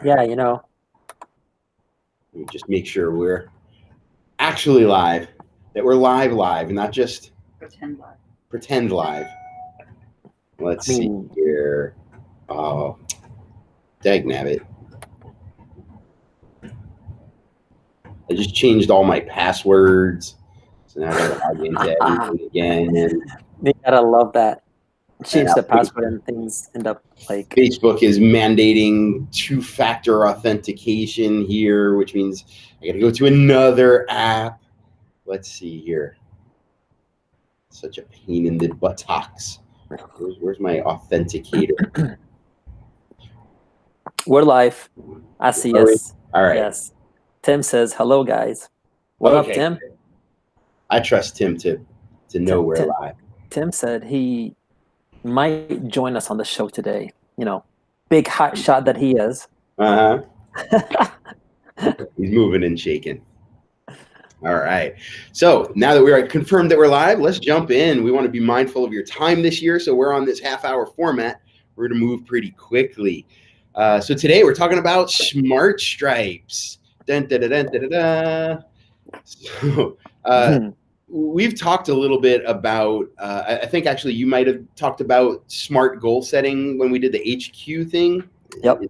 Yeah, Let me just make sure we're actually live, that we're live, not just pretend live. Let's see here. Oh, dagnabbit. I just changed all my passwords. So now I gotta log into everything again. They gotta love that. Change the password and things end up like... Facebook is mandating two-factor authentication here, which means I gotta go to another app. Let's see here. Such a pain in the buttocks. Where's my authenticator? We're live. I see. Yes. All right. Yes. Tim says, hello, guys. What up, Tim? I trust Tim to know we're live. Tim said he might join us on the show today. Big hot shot that he is. He's moving and shaking. All right. So now that we're confirmed that we're live, let's jump in. We want to be mindful of your time this year. So we're on this half-hour format. We're going to move pretty quickly. So today we're talking about smart stripes. Dun, da, da, dun, da, da, da. So we've talked a little bit about, I think actually you might have talked about smart goal setting when we did the HQ thing. Yep.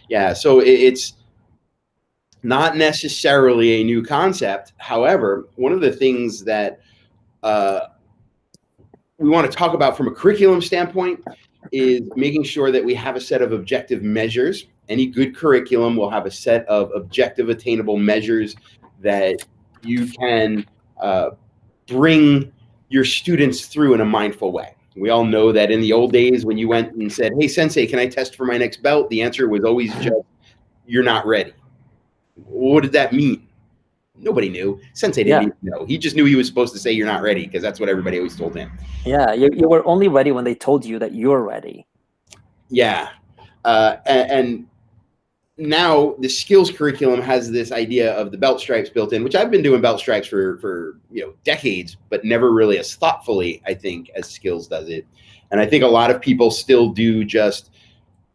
Yeah. So it's not necessarily a new concept. However, one of the things that we want to talk about from a curriculum standpoint is making sure that we have a set of objective measures. Any good curriculum will have a set of objective attainable measures that you can bring your students through in a mindful way. We all know that in the old days when you went and said, hey, sensei, can I test for my next belt? The answer was always just, you're not ready. What did that mean? Nobody knew. Sensei didn't even know. He just knew he was supposed to say you're not ready because that's what everybody always told him. Yeah, you were only ready when they told you that you're ready. Yeah. And now the Skillz curriculum has this idea of the belt stripes built in, which I've been doing belt stripes for decades, but never really as thoughtfully, I think, as Skillz does it. And I think a lot of people still do just,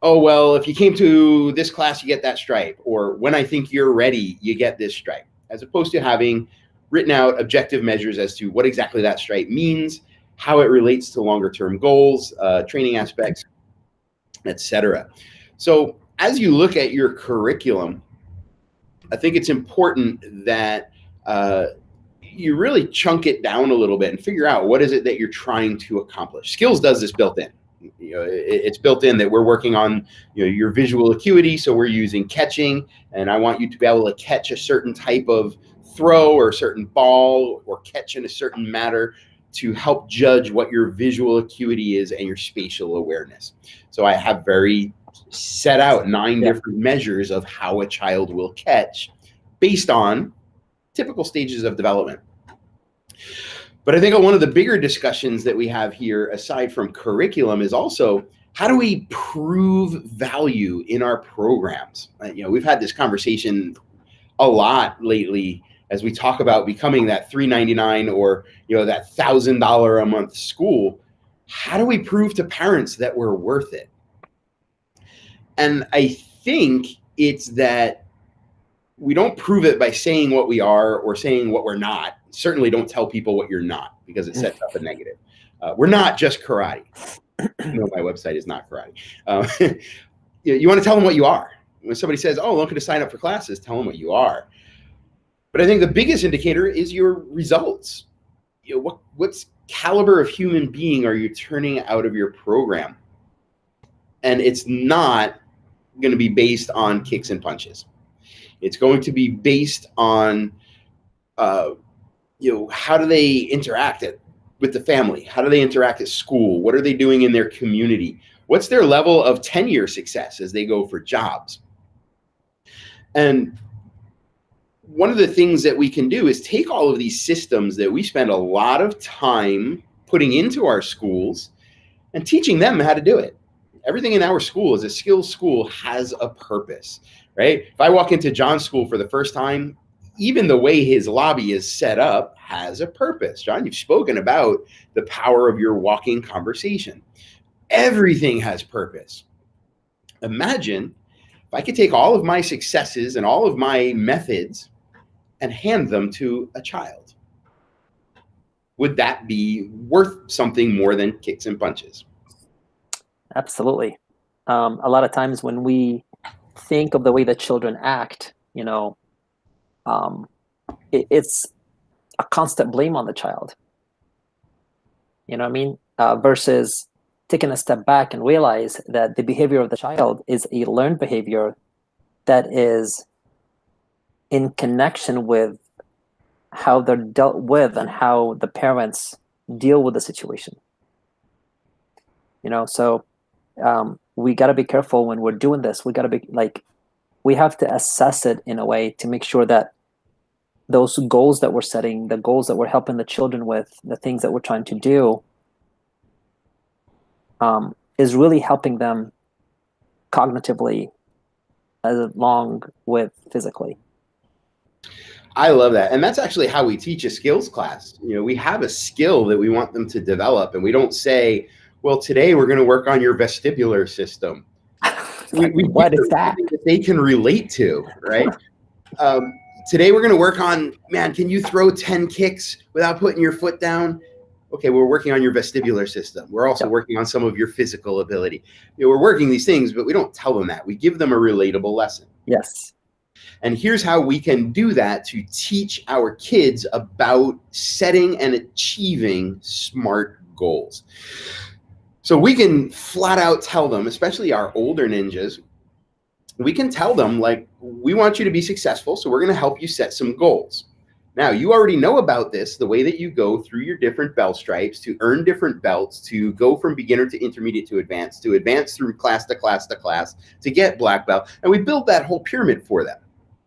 oh, well, if you came to this class, you get that stripe. Or when I think you're ready, you get this stripe. As opposed to having written out objective measures as to what exactly that stripe means, how it relates to longer term goals, training aspects, etc. So as you look at your curriculum, I think it's important that you really chunk it down a little bit and figure out what is it that you're trying to accomplish. Skillz does this built in. It's built in that we're working on your visual acuity, so we're using catching, and I want you to be able to catch a certain type of throw or a certain ball or catch in a certain manner to help judge what your visual acuity is and your spatial awareness. So I have very set out 9 different measures of how a child will catch based on typical stages of development. But I think one of the bigger discussions that we have here, aside from curriculum, is also how do we prove value in our programs? We've had this conversation a lot lately as we talk about becoming that $399 or that $1,000 a month school. How do we prove to parents that we're worth it? And I think it's that we don't prove it by saying what we are or saying what we're not. Certainly don't tell people what you're not because it sets up a negative. We're not just karate. My website is not karate. You want to tell them what you are. When somebody says, oh, looking to sign up for classes, tell them what you are. But I think the biggest indicator is your results. What's caliber of human being are you turning out of your program? And it's not going to be based on kicks and punches. It's going to be based on, how do they interact with the family? How do they interact at school? What are they doing in their community? What's their level of tenure success as they go for jobs? And one of the things that we can do is take all of these systems that we spend a lot of time putting into our schools and teaching them how to do it. Everything in our school as a Skillz school has a purpose, right? If I walk into John's school for the first time, even the way his lobby is set up has a purpose. John, you've spoken about the power of your walking conversation. Everything has purpose. Imagine If I could take all of my successes and all of my methods and hand them to a child, would that be worth something more than kicks and punches? Absolutely. A lot of times when we think of the way that children act, it's a constant blame on the child. You know what I mean? Versus taking a step back and realize that the behavior of the child is a learned behavior that is in connection with how they're dealt with and how the parents deal with the situation. So we got to be careful when we're doing this. We got to be we have to assess it in a way to make sure that those goals that we're setting, the goals that we're helping the children with, the things that we're trying to do, is really helping them cognitively along with physically. I love that. And that's actually how we teach a Skillz class. We have a skill that we want them to develop, and we don't say, well, today we're going to work on your vestibular system. What is that? They can relate to, right? Today we're going to work on, man, can you throw 10 kicks without putting your foot down? Okay, we're working on your vestibular system. We're also working on some of your physical ability. We're working these things, but we don't tell them that. We give them a relatable lesson. Yes. And here's how we can do that to teach our kids about setting and achieving SMART goals. So we can flat out tell them, especially our older ninjas, we can tell them, we want you to be successful, so we're going to help you set some goals. Now, you already know about this, the way that you go through your different belt stripes to earn different belts, to go from beginner to intermediate to advanced through class to class to class to get black belt. And we build that whole pyramid for them.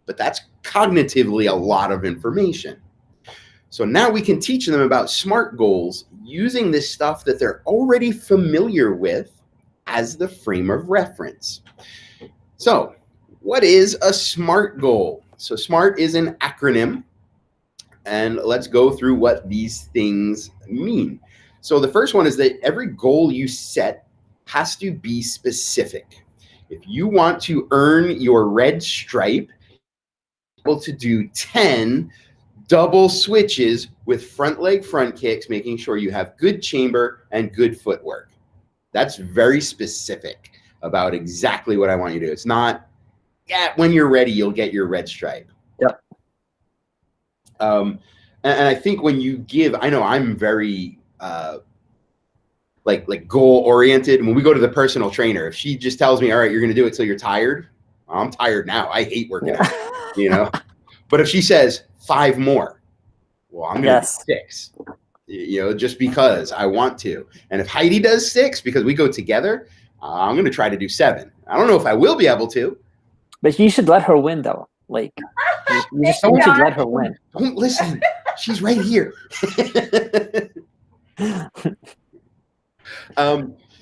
But that's cognitively a lot of information. So now we can teach them about SMART goals using this stuff that they're already familiar with as the frame of reference. So what is a SMART goal? So SMART is an acronym. And let's go through what these things mean. So the first one is that every goal you set has to be specific. If you want to earn your red stripe, you're able to do 10 double switches with front leg front kicks, making sure you have good chamber and good footwork. That's very specific about exactly what I want you to do. It's not, when you're ready, you'll get your red stripe. Yep. And I think when you give, I know I'm very like goal oriented. When we go to the personal trainer, if she just tells me, all right, you're going to do it till you're tired, I'm tired now. I hate working out, But if she says 5 more, well, I'm going to do 6, just because I want to. And if Heidi does 6 because we go together, I'm going to try to do 7. I don't know if I will be able to. But you should let her win, though. You just should let her win. Don't listen. She's right here.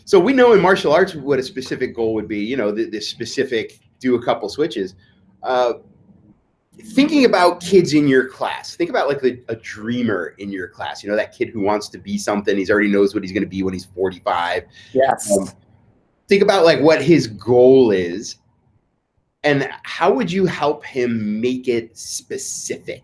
So we know in martial arts what a specific goal would be, this specific do a couple switches. Thinking about kids in your class, think about a dreamer in your class, that kid who wants to be something. He's already knows what he's going to be when he's 45. Yes. Think about what his goal is. And how would you help him make it specific?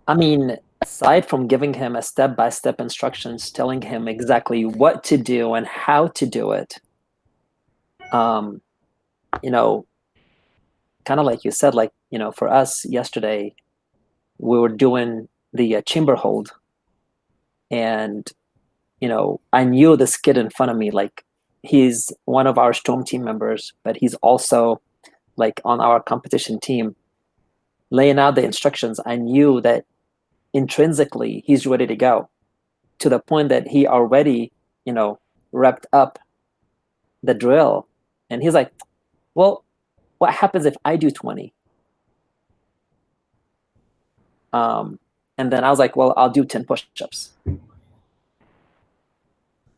I mean, aside from giving him a step-by-step instructions, telling him exactly what to do and how to do it, kind of like you said, for us yesterday, we were doing the chamber hold, and, I knew this kid in front of me, he's one of our Storm team members, but he's also on our competition team. Laying out the instructions, I knew that intrinsically he's ready to go, to the point that he already, repped up the drill. And he's like, well, what happens if I do 20? And then I was like, well, I'll do 10 push-ups.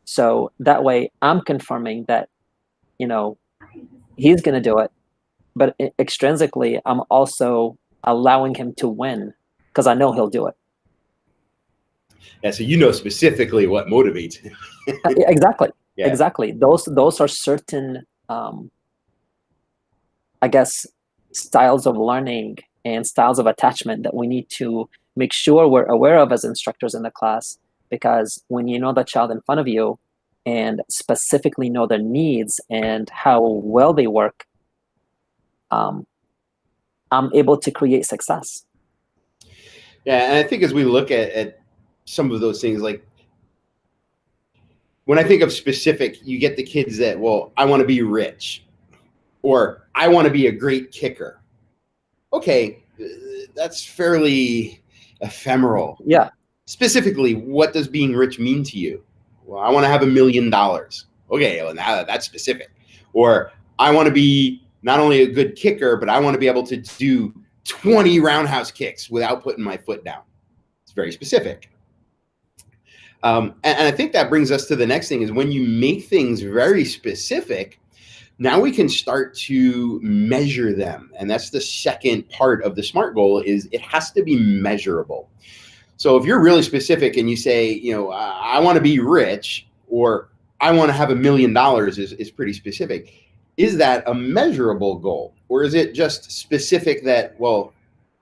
So that way I'm confirming that, he's going to do it. But extrinsically, I'm also allowing him to win because I know he'll do it. Yeah, so specifically what motivates him. Exactly. Yeah. Exactly. Those are certain, I guess, styles of learning and styles of attachment that we need to make sure we're aware of as instructors in the class. Because when you know the child in front of you and specifically know their needs and how well they work, I'm able to create success. Yeah, and I think as we look at some of those things, like when I think of specific, you get the kids that, well, I want to be rich, or I want to be a great kicker. Okay, that's fairly ephemeral. Yeah. Specifically, what does being rich mean to you? Well, I want to have $1 million. Okay, well, now that's specific. Or I want to be not only a good kicker, but I want to be able to do 20 roundhouse kicks without putting my foot down. It's very specific. And I think that brings us to the next thing is when you make things very specific, now we can start to measure them. And that's the second part of the SMART goal is it has to be measurable. So if you're really specific and you say, you know, I want to be rich, or I want to have $1 million is pretty specific. Is that a measurable goal? Or is it just specific that, well,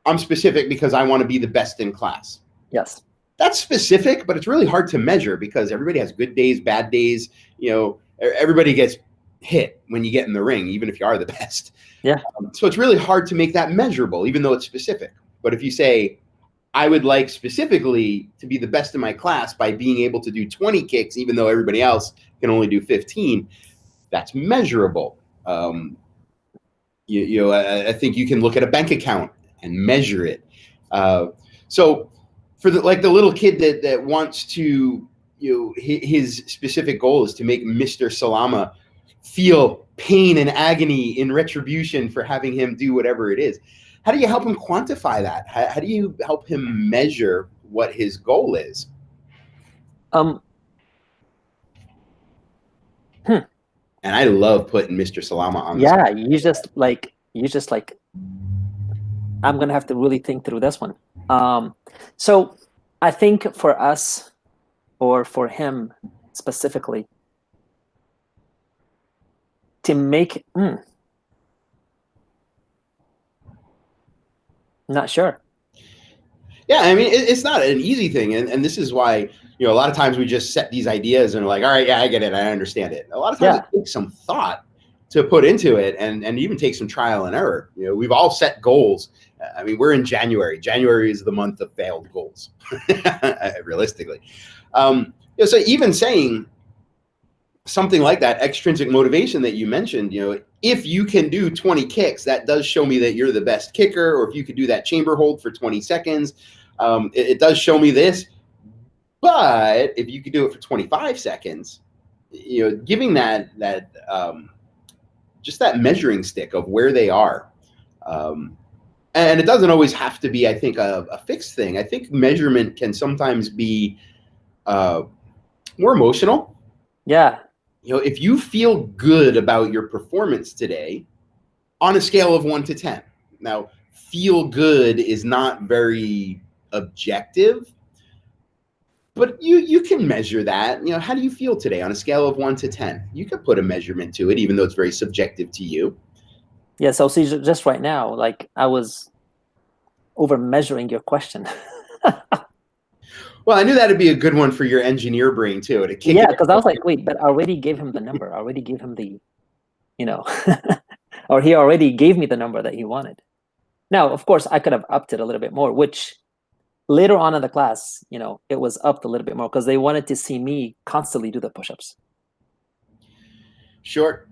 I'm specific because I want to be the best in class? Yes. That's specific, but it's really hard to measure because everybody has good days, bad days. You know, everybody gets hit when you get in the ring, even if you are the best. Yeah. So it's really hard to make that measurable, even though it's specific. But if you say, I would like specifically to be the best in my class by being able to do 20 kicks, even though everybody else can only do 15, that's measurable. I think you can look at a bank account and measure it. So for the little kid that wants to, his specific goal is to make Mr. Salama feel pain and agony in retribution for having him do whatever it is. How do you help him quantify that? How do you help him measure what his goal is? And I love putting Mr. Salama on the spot. You just like, I'm going to have to really think through this one. So I think for us, or for him specifically, to make, not sure. Yeah, I mean, it's not an easy thing. And this is why, a lot of times we just set these ideas and we're like, all right, yeah, I get it. I understand it. A lot of times it takes some thought to put into it and even take some trial and error. We've all set goals. I mean, we're in January. January is the month of failed goals, realistically. So even saying something like that, extrinsic motivation that you mentioned, if you can do 20 kicks, that does show me that you're the best kicker. Or if you could do that chamber hold for 20 seconds, it does show me this. But if you could do it for 25 seconds, giving that just that measuring stick of where they are. And it doesn't always have to be, I think, a fixed thing. I think measurement can sometimes be more emotional. Yeah. If you feel good about your performance today on a scale of 1 to 10. Now, feel good is not very objective, but you can measure that. How do you feel today on a scale of 1 to 10? You could put a measurement to it, even though it's very subjective to you. Yeah, so see, just right now, like I was over measuring your question. Well, I knew that'd be a good one for your engineer brain too. Yeah, because I was like, wait, but I already gave him the number. I already gave him the, or he already gave me the number that he wanted. Now, of course, I could have upped it a little bit more, which later on in the class, it was upped a little bit more because they wanted to see me constantly do the push-ups. Sure.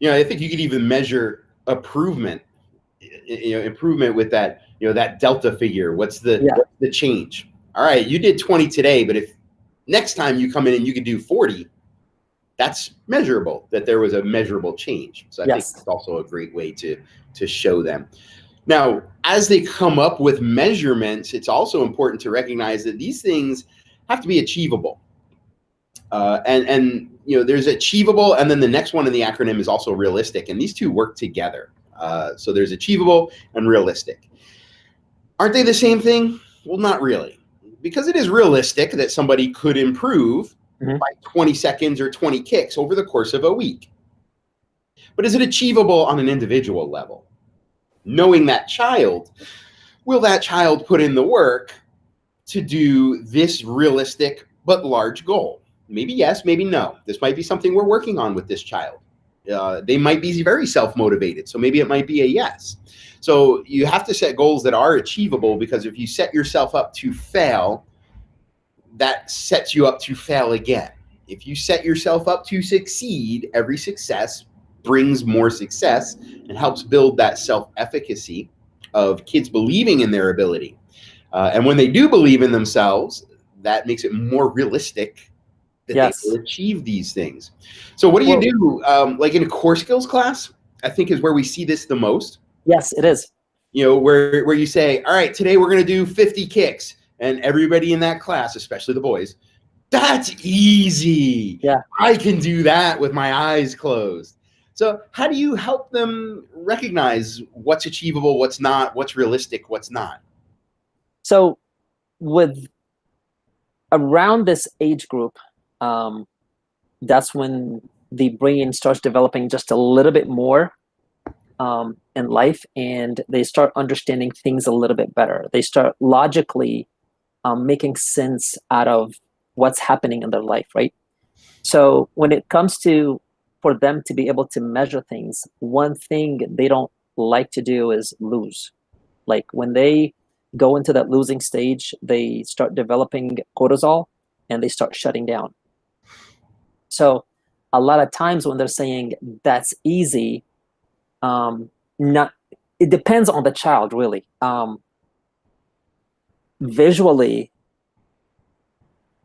I think you could even measure improvement, improvement with that, that delta figure. What's the change? All right, you did 20 today, but if next time you come in and you could do 40, that's measurable, that there was a measurable change. So I think it's also a great way to show them. Now, as they come up with measurements, it's also important to recognize that these things have to be achievable. And there's achievable, and then the next one in the acronym is also realistic, and these two work together. So there's achievable and realistic. Aren't they the same thing? Well, not really. Because it is realistic that somebody could improve, Mhm. by 20 seconds or 20 kicks over the course of a week. But is it achievable on an individual level? Knowing that child, will that child put in the work to do this realistic but large goal? Maybe yes, maybe no. This might be something we're working on with this child. They might be very self-motivated, so maybe it might be a yes. So you have to set goals that are achievable, because if you set yourself up to fail, that sets you up to fail again. If you set yourself up to succeed, every success brings more success and helps build that self-efficacy of kids believing in their ability. And when they do believe in themselves, that makes it more realistic that they Yes. will achieve these things. So what do you do? Like in a core skills class, I think is where we see this the most. Yes, it is. You know, where you say, all right, today we're going to do 50 kicks. And everybody in that class, especially the boys, that's easy. Yeah. I can do that with my eyes closed. So how do you help them recognize what's achievable, what's not, what's realistic, what's not? So with around this age group, that's when the brain starts developing just a little bit more in life, and they start understanding things a little bit better. They start logically making sense out of what's happening in their life, right? So when it comes to for them to be able to measure things, one thing they don't like to do is lose. Like when they go into that losing stage, they start developing cortisol and they start shutting down. So a lot of times when they're saying that's easy, not it depends on the child really. Visually,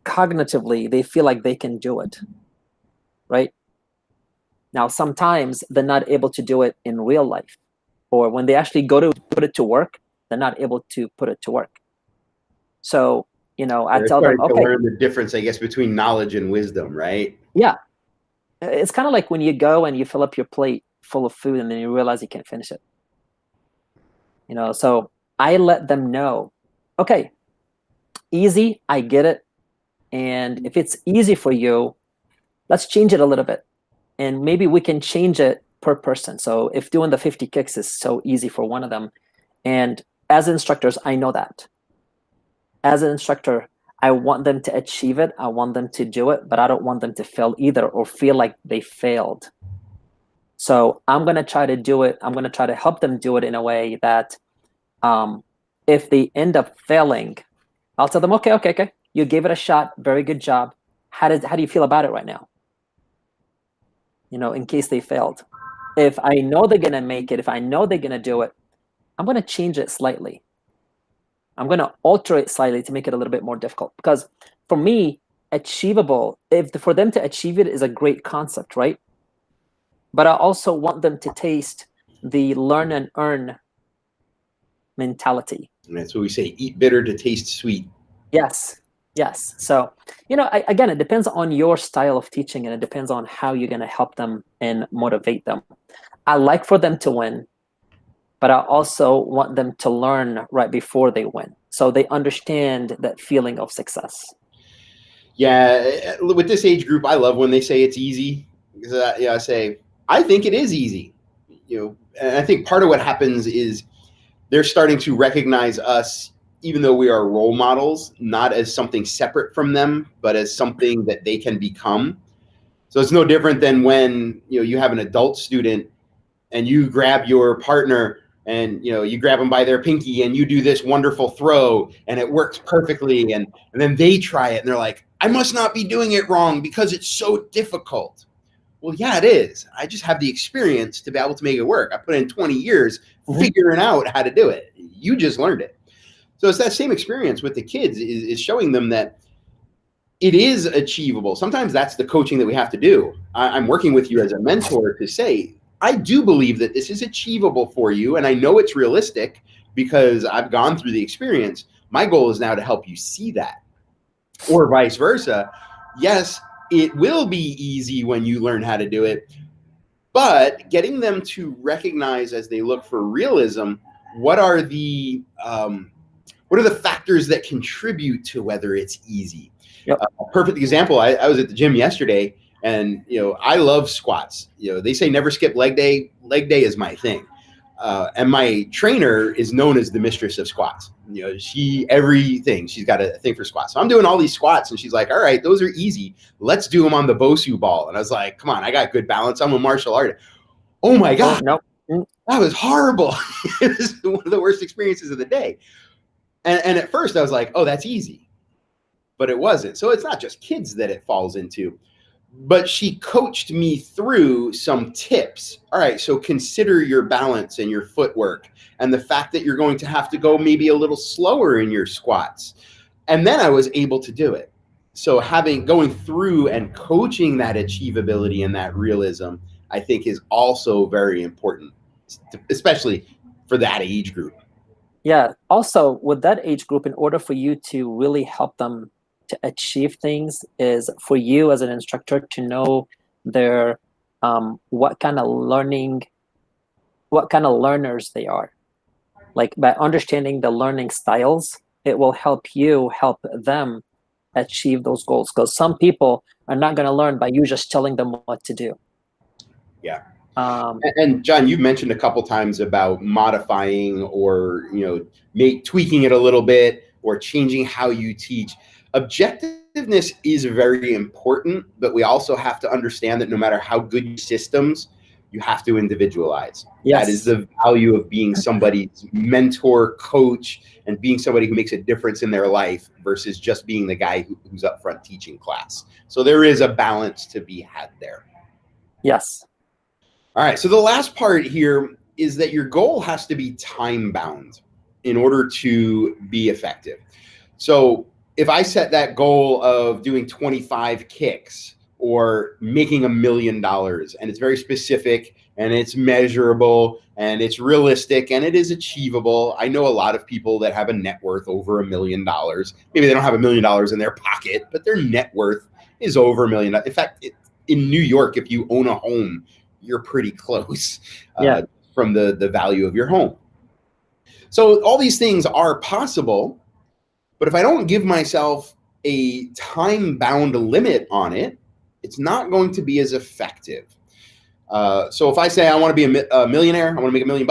cognitively, they feel like they can do it, right? Now, sometimes they're not able to do it in real life, or when they actually go to put it to work, they're not able to put it to work. So, I They're tell them, starting to okay, learn the difference, I guess, between knowledge and wisdom, right? yeah, it's kind of like when you go and you fill up your plate full of food and then you realize you can't finish it. So I let them know, okay, easy, I get it. And if it's easy for you, let's change it a little bit. And maybe we can change it per person. So if doing the 50 kicks is so easy for one of them, and as instructors, I know that. As an instructor, I want them to achieve it. I want them to do it, but I don't want them to fail either or feel like they failed. So I'm going to try to do it. I'm going to try to help them do it in a way that if they end up failing, I'll tell them, okay. You gave it a shot. Very good job. How do you feel about it right now? In case they failed. If I know they're going to make it, if I know they're going to do it, I'm going to change it slightly. I'm going to alter it slightly to make it a little bit more difficult. Because for me, achievable, for them to achieve it is a great concept, right? But I also want them to taste the learn and earn mentality. And that's what we say, eat bitter to taste sweet. Yes. So, again, it depends on your style of teaching, and it depends on how you're going to help them and motivate them. I like for them to win, but I also want them to learn right before they win, so they understand that feeling of success. Yeah, with this age group, I love when they say it's easy, because I say, I think it is easy. And I think part of what happens is they're starting to recognize us, even though we are role models, not as something separate from them, but as something that they can become. So it's no different than when you have an adult student and you grab your partner and you grab them by their pinky and you do this wonderful throw and it works perfectly, and then they try it and they're like, I must not be doing it wrong because it's so difficult. Well, yeah, it is. I just have the experience to be able to make it work. I put in 20 years figuring out how to do it. You just learned it. So it's that same experience with the kids, is showing them that it is achievable. Sometimes that's the coaching that we have to do. I'm working with you as a mentor to say, I do believe that this is achievable for you, and I know it's realistic because I've gone through the experience. My goal is now to help you see that. Or vice versa. Yes, it will be easy when you learn how to do it, but getting them to recognize as they look for realism, what are the What are the factors that contribute to whether it's easy? Yep. A perfect example, I was at the gym yesterday, and I love squats. They say never skip leg day. Leg day is my thing. And my trainer is known as the mistress of squats. She's got a thing for squats. So I'm doing all these squats, and she's like, all right, those are easy. Let's do them on the Bosu ball. And I was like, come on, I got good balance. I'm a martial artist. Oh my God. Oh, no. That was horrible. It was one of the worst experiences of the day. And at first I was like, oh, that's easy. But it wasn't. So it's not just kids that it falls into. But she coached me through some tips. All right, so consider your balance and your footwork and the fact that you're going to have to go maybe a little slower in your squats. And then I was able to do it. So going through and coaching that achievability and that realism, I think is also very important, especially for that age group. Yeah. Also, with that age group, in order for you to really help them to achieve things, is for you as an instructor to know their what kind of learners they are. Like, by understanding the learning styles, it will help them achieve those goals. Because some people are not going to learn by you just telling them what to do. Yeah. And John, you've mentioned a couple times about modifying or tweaking it a little bit or changing how you teach. Objectiveness is very important, but we also have to understand that no matter how good your systems, you have to individualize. Yes. That is the value of being somebody's mentor, coach, and being somebody who makes a difference in their life versus just being the guy who's up front teaching class. So there is a balance to be had there. Yes. All right. So the last part here is that your goal has to be time bound in order to be effective. So if I set that goal of doing 25 kicks or making $1 million, and it's very specific and it's measurable and it's realistic and it is achievable. I know a lot of people that have a net worth over $1 million. Maybe they don't have $1 million in their pocket, but their net worth is over $1 million. In fact, in New York, if you own a home, you're pretty close from the value of your home. So all these things are possible, but if I don't give myself a time-bound limit on it, it's not going to be as effective. So if I say I want to be a millionaire, I want to make $1 million,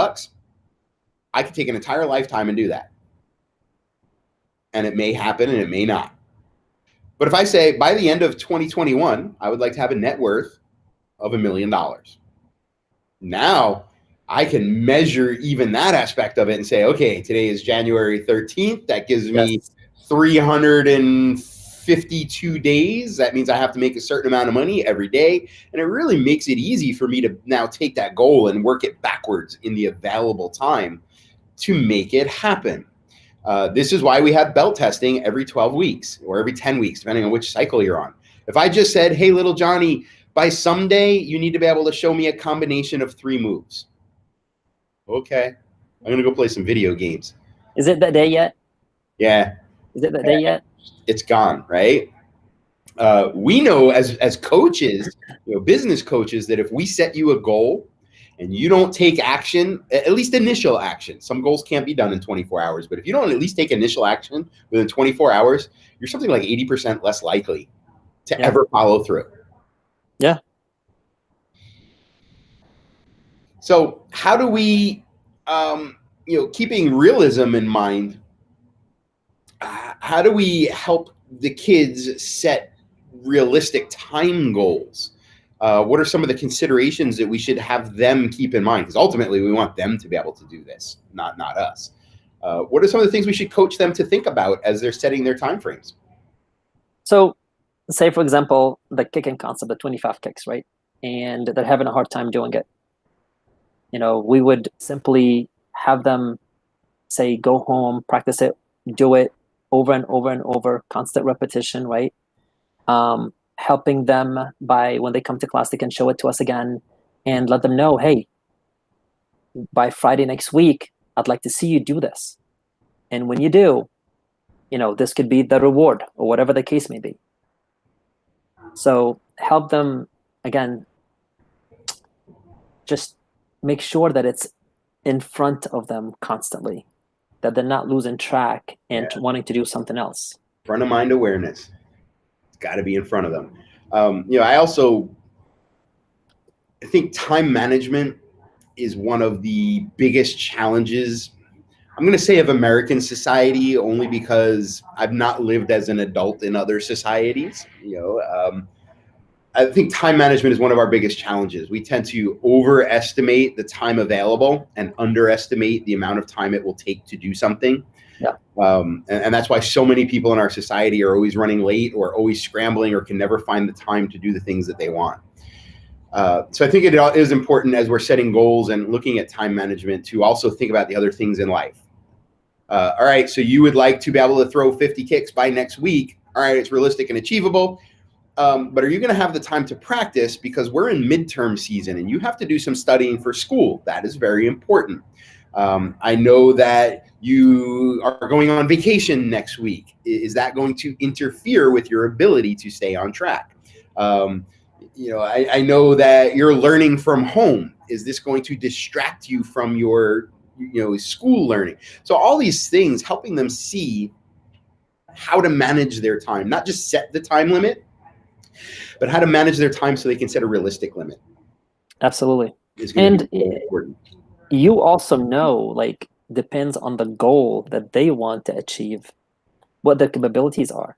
I could take an entire lifetime and do that. And it may happen and it may not. But if I say by the end of 2021, I would like to have a net worth of $1 million. Now I can measure even that aspect of it and say, okay, today is January 13th. That gives me 352 days. That means I have to make a certain amount of money every day. And it really makes it easy for me to now take that goal and work it backwards in the available time to make it happen. This is why we have belt testing every 12 weeks or every 10 weeks, depending on which cycle you're on. If I just said, hey, little Johnny, by someday, you need to be able to show me a combination of 3 moves. Okay, I'm going to go play some video games. Is it that day yet? Yeah. Is it that day yet? It's gone, right? We know as coaches, business coaches, that if we set you a goal and you don't take action, at least initial action, some goals can't be done in 24 hours, but if you don't at least take initial action within 24 hours, you're something like 80% less likely to ever follow through. Yeah. So how do we, keeping realism in mind, how do we help the kids set realistic time goals? What are some of the considerations that we should have them keep in mind? Because ultimately we want them to be able to do this, not us. What are some of the things we should coach them to think about as they're setting their time frames? So say, for example, the kicking concept, the 25 kicks, right? And they're having a hard time doing it. We would simply have them say, go home, practice it, do it over and over and over, constant repetition, right? Helping them by when they come to class, they can show it to us again and let them know, hey, by Friday next week, I'd like to see you do this. And when you do, this could be the reward or whatever the case may be. So help them, again, just make sure that it's in front of them constantly. that they're not losing track and Yeah. wanting to do something else. Front of mind awareness. It's got to be in front of them. I think time management is one of the biggest challenges, I'm going to say, of American society, only because I've not lived as an adult in other societies. I think time management is one of our biggest challenges. We tend to overestimate the time available and underestimate the amount of time it will take to do something. Yeah. And that's why so many people in our society are always running late or always scrambling or can never find the time to do the things that they want. So I think it is important, as we're setting goals and looking at time management, to also think about the other things in life. All right, so you would like to be able to throw 50 kicks by next week. All right, it's realistic and achievable. But are you going to have the time to practice? Because we're in midterm season and you have to do some studying for school. That is very important. I know that you are going on vacation next week. Is that going to interfere with your ability to stay on track? I know that you're learning from home. Is this going to distract you from your school learning? So all these things, helping them see how to manage their time, not just set the time limit, but how to manage their time so they can set a realistic limit. Absolutely. And important. You also know, like, depends on the goal that they want to achieve, what their capabilities are.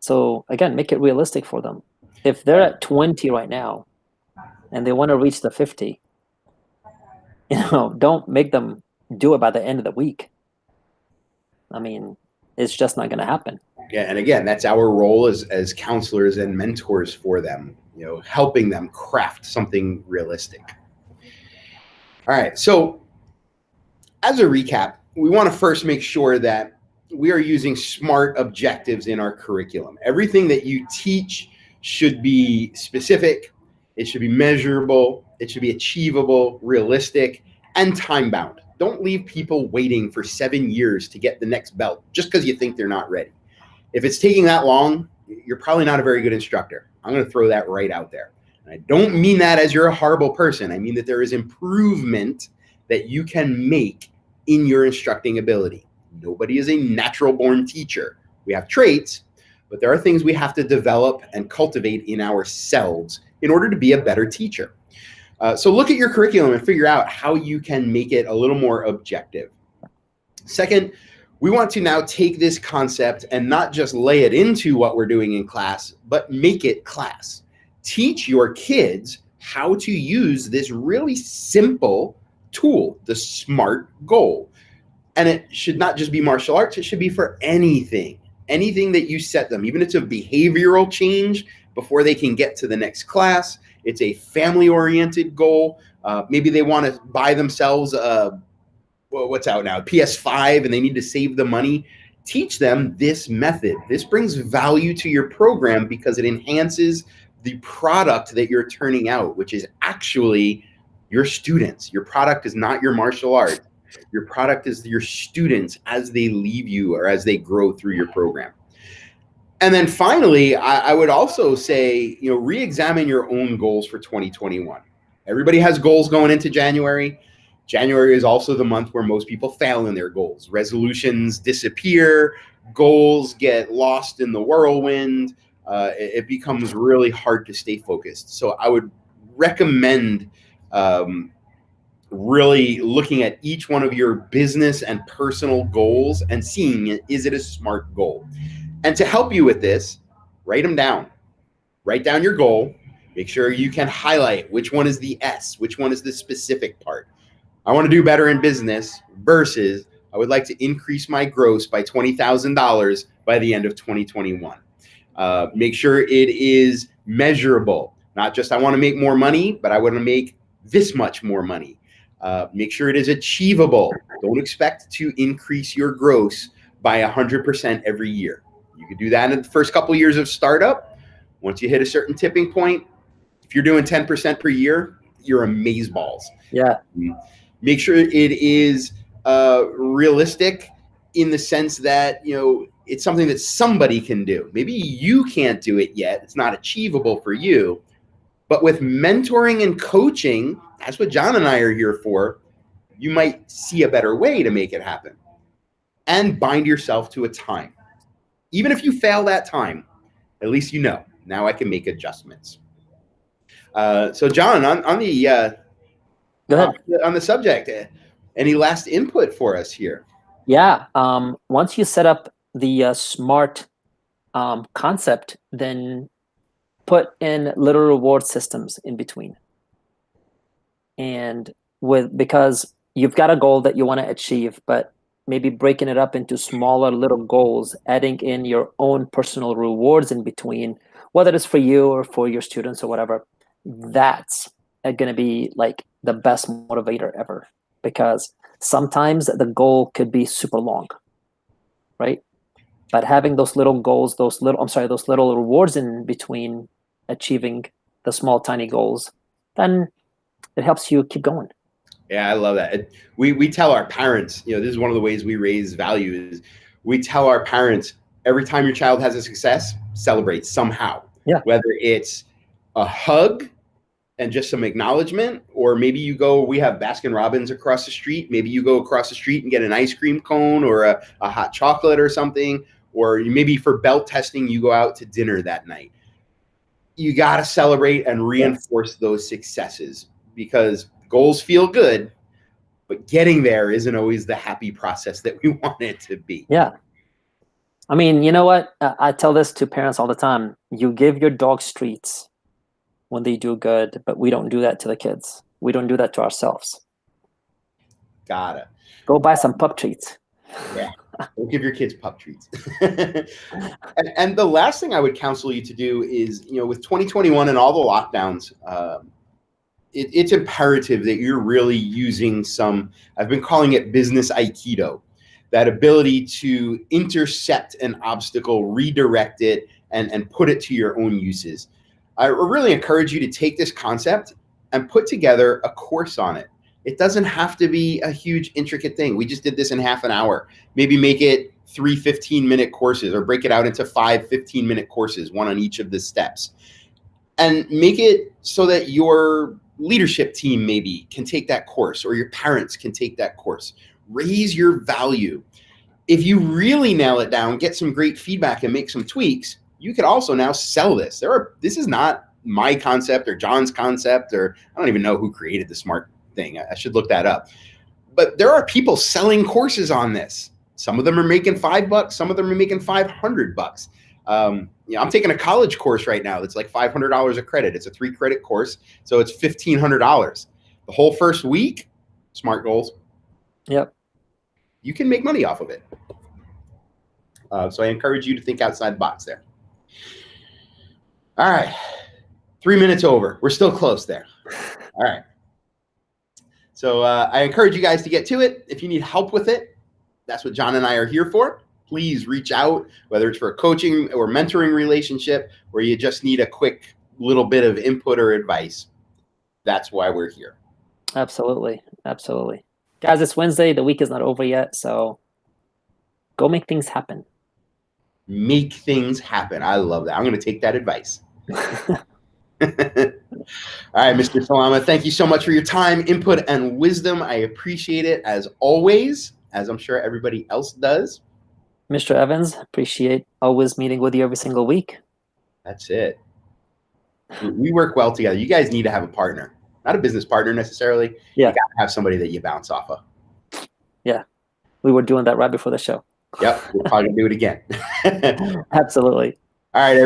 So again, make it realistic for them. If they're at 20 right now and they want to reach the 50, don't make them do it by the end of the week. I mean, it's just not going to happen. Yeah, and again, that's our role as counselors and mentors for them, helping them craft something realistic. All right, so as a recap, we want to first make sure that we are using SMART objectives in our curriculum. Everything that you teach should be specific, it should be measurable, it should be achievable, realistic, and time-bound. Don't leave people waiting for 7 years to get the next belt just because you think they're not ready. If it's taking that long, you're probably not a very good instructor. I'm going to throw that right out there. And I don't mean that as you're a horrible person. I mean that there is improvement that you can make in your instructing ability. Nobody is a natural-born teacher. We have traits, but there are things we have to develop and cultivate in ourselves in order to be a better teacher. So look at your curriculum and figure out how you can make it a little more objective. Second, we want to now take this concept and not just lay it into what we're doing in class, but make it class. Teach your kids how to use this really simple tool, the SMART goal. And it should not just be martial arts, it should be for anything that you set them, even if it's a behavioral change before they can get to the next class. It's a family-oriented goal. Maybe they want to buy themselves what's out now, PS5, and they need to save the money. Teach them this method. This brings value to your program because it enhances the product that you're turning out, which is actually your students. Your product is not your martial art. Your product is your students as they leave you or as they grow through your program. And then finally, I would also say, re-examine your own goals for 2021. Everybody has goals going into January. January is also the month where most people fail in their goals. Resolutions disappear, goals get lost in the whirlwind. It becomes really hard to stay focused. So I would recommend really looking at each one of your business and personal goals and seeing, is it a SMART goal? And to help you with this, write them down. Write down your goal. Make sure you can highlight which one is the S, which one is the specific part. I want to do better in business versus I would like to increase my gross by $20,000 by the end of 2021. Make sure it is measurable. Not just I want to make more money, but I want to make this much more money. Make sure it is achievable. Don't expect to increase your gross by 100% every year. You could do that in the first couple of years of startup. Once you hit a certain tipping point, if you're doing 10% per year, you're amazeballs. Yeah. Make sure it is realistic in the sense that, it's something that somebody can do. Maybe you can't do it yet. It's not achievable for you. But with mentoring and coaching, that's what John and I are here for. you might see a better way to make it happen. And bind yourself to a time. Even if you fail that time, at least you know, now I can make adjustments. So John, on the Go ahead. on the subject, any last input for us here? Yeah. Once you set up the SMART concept, then put in little reward systems in between. And because you've got a goal that you want to achieve, but maybe breaking it up into smaller little goals, adding in your own personal rewards in between, whether it's for you or for your students or whatever, that's going to be like the best motivator ever. Because sometimes the goal could be super long, right? But having those little goals, those little rewards in between achieving the small, tiny goals, then it helps you keep going. Yeah, I love that. We tell our parents, this is one of the ways we raise value is we tell our parents every time your child has a success, celebrate somehow. Yeah. Whether it's a hug and just some acknowledgement, or maybe you go, we have Baskin Robbins across the street. Maybe you go across the street and get an ice cream cone or a hot chocolate or something, or maybe for belt testing, you go out to dinner that night. You got to celebrate and reinforce those successes, because goals feel good, but getting there isn't always the happy process that we want it to be. Yeah. I mean, you know what? I tell this to parents all the time. You give your dogs treats when they do good, but we don't do that to the kids. We don't do that to ourselves. Gotta. Go buy some pup treats. Yeah. Don't give your kids pup treats. and the last thing I would counsel you to do is, with 2021 and all the lockdowns, it's imperative that you're really using some, I've been calling it business Aikido, that ability to intercept an obstacle, redirect it, and put it to your own uses. I really encourage you to take this concept and put together a course on it. It doesn't have to be a huge, intricate thing. We just did this in half an hour. Maybe make it 3 15-minute courses, or break it out into 5 15-minute courses, one on each of the steps. And make it so that your leadership team maybe can take that course, or your parents can take that course. Raise your value. If you really nail it down, get some great feedback and make some tweaks, you can also now sell this. This is not my concept or John's concept, or I don't even know who created the SMART thing. I should look that up. But there are people selling courses on this. Some of them are making $5, some of them are making $500. I'm taking a college course right now that's like $500 a credit. It's a 3-credit course, so it's $1,500. The whole first week, SMART goals. Yep. You can make money off of it. So I encourage you to think outside the box there. All right. 3 minutes over. We're still close there. All right. So I encourage you guys to get to it. If you need help with it, that's what John and I are here for. Please reach out, whether it's for a coaching or mentoring relationship, or you just need a quick little bit of input or advice. That's why we're here. Absolutely. Absolutely. Guys, it's Wednesday. The week is not over yet, so go make things happen. Make things happen. I love that. I'm going to take that advice. All right, Mr. Salama, thank you so much for your time, input, and wisdom. I appreciate it as always, as I'm sure everybody else does. Mr. Evans, appreciate always meeting with you every single week. That's it. We work well together. You guys need to have a partner, not a business partner necessarily. Yeah. You got to have somebody that you bounce off of. Yeah. We were doing that right before the show. Yep. We're probably going to do it again. Absolutely. All right, everybody.